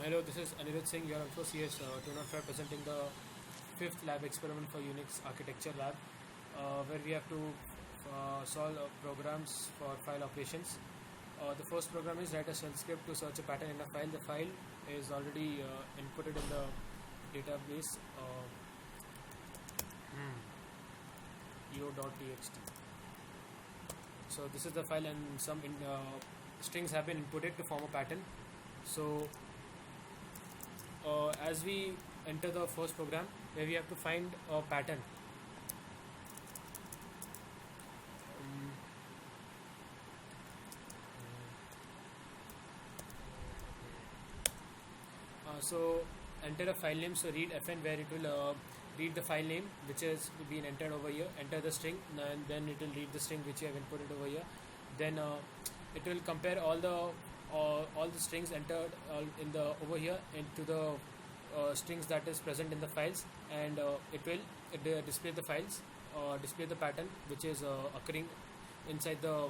Hello, this is Anirudh Singh, your CS 205, presenting the 5th lab experiment for Unix Architecture Lab, where we have to solve programs for file operations. The first program is write a shell script to search a pattern in a file. The file is already inputted in the database io.txt. So this is the file, and some strings have been inputted to form a pattern. So as we enter the first program, where we have to find a pattern. So enter a file name, so read fn, where it will read the file name which has been entered over here, enter the string, and then it will read the string which you have inputted over here. Then it will compare all the strings entered in the over here into the strings that is present in the files, and it will display the files, display the pattern which is occurring inside the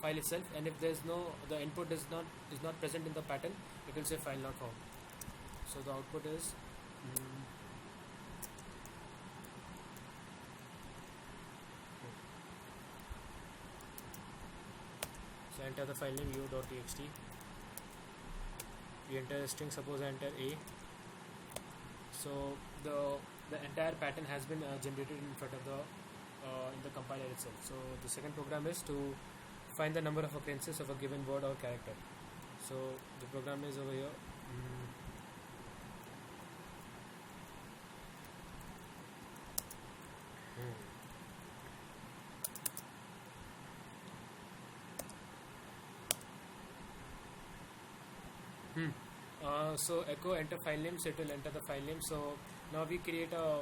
file itself. And if there is the input is not present in the pattern, it will say file not found. So the output is so enter the file name io.txt. We enter a string, suppose I enter a. So the entire pattern has been generated in front of the in the compiler itself. So the second program is to find the number of occurrences of a given word or character. So the program is over here. So echo enter file name, so it will enter the file name. So now we create a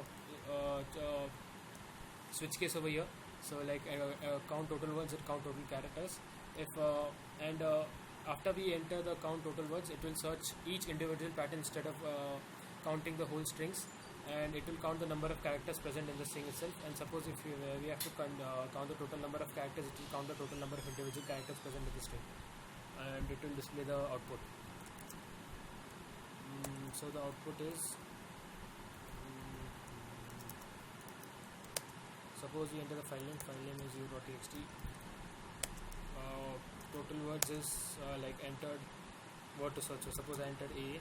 switch case over here. So like count total words and count total characters. If after we enter the count total words, it will search each individual pattern instead of counting the whole strings, and it will count the number of characters present in the string itself. And suppose if we have to count the total number of characters, it will count the total number of individual characters present in the string, and it will display the output. So the output is, suppose we enter the file name is u.txt. Total words is like entered word to search. So suppose I entered a,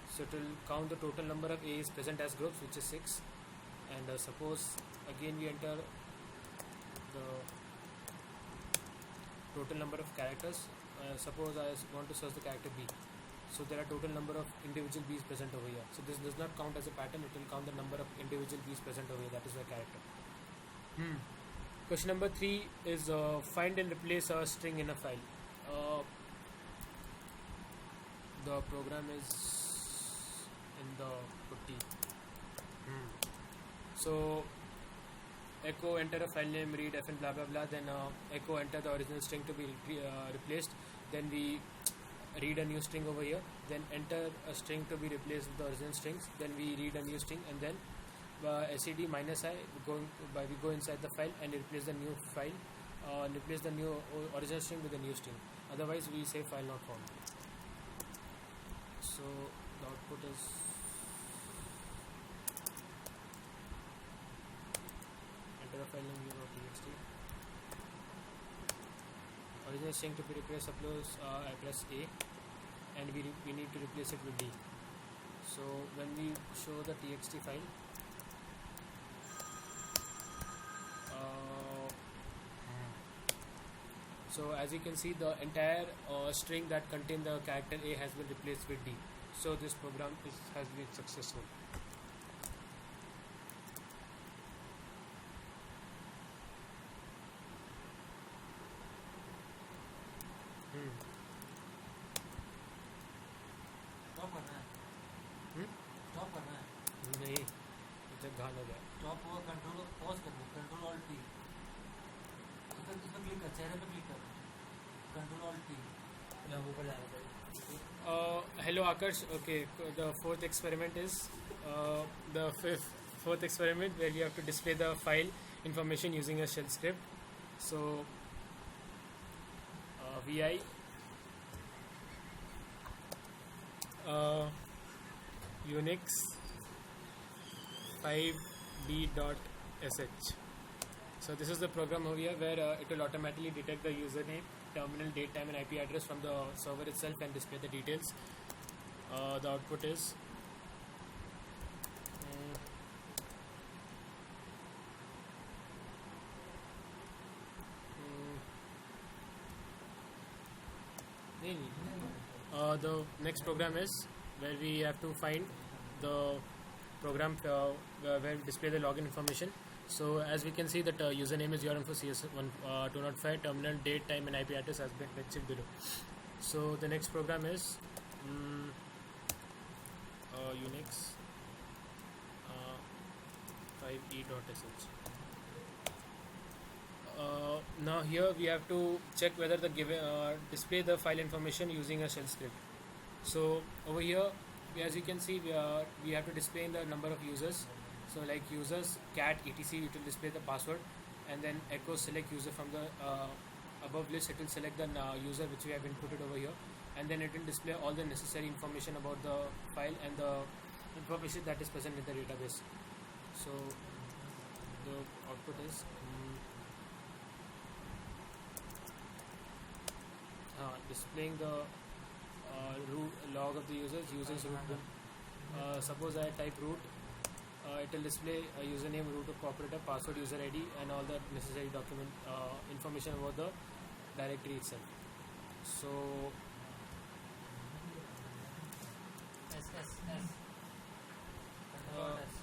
so it will count the total number of A's present as groups, which is 6. And suppose again we enter the total number of characters. Suppose I want to search the character B. So there are total number of individual B's present over here. So this does not count as a pattern, it will count the number of individual B's present over here, that is the character. Question number 3 is find and replace a string in a file. The program is in the putty. So echo enter a file name, read fn blah blah blah, then echo enter the original string to be replaced, then we read a new string over here, then enter a string to be replaced with the original strings, then we read a new string, and then sed -i we go inside the file and replace the new file, replace the new original string with the new string. Otherwise we say file not found. So the output is enter the file name u.txt. Original string to be replaced, suppose I press A, and we need to replace it with D. So when we show the txt file, so as you can see, the entire string that contained the character A has been replaced with D. So this program has been successful. Stop करना है, stop करना है नहीं, जब घाल हो गया stop हुआ, कंट्रोल पॉज कर दो, कंट्रोल ऑल्ट टी, इस पर क्लिक कर, चेहरे पे क्लिक कर, कंट्रोल ऑल्ट टी, यहाँ ऊपर जाना चाहिए. Hello Akash. Okay, the fourth experiment is the fourth experiment, where you have to display the file information using a shell script. So vi Unix 5d.sh. So this is the program over here where it will automatically detect the username, terminal, date, time and IP address from the server itself and display the details. The output is the next program is where we have to find the program where we display the login information. So as we can see that username is urinfo.cs1 205, terminal, date, time and IP address has been mentioned below. So the next program is Unix 5e.sh. Now here we have to check whether the given display the file information using a shell script. So over here, as you can see, we have to display the number of users. So like users cat etc, it will display the password, and then echo select user from the above list. It will select the user which we have inputted over here, and then it will display all the necessary information about the file and the information that is present in the database. So the output is displaying the root log of the users root. Suppose I type root, it will display a username, root of operator, password, user ID and all the necessary document information about the directory itself. So S.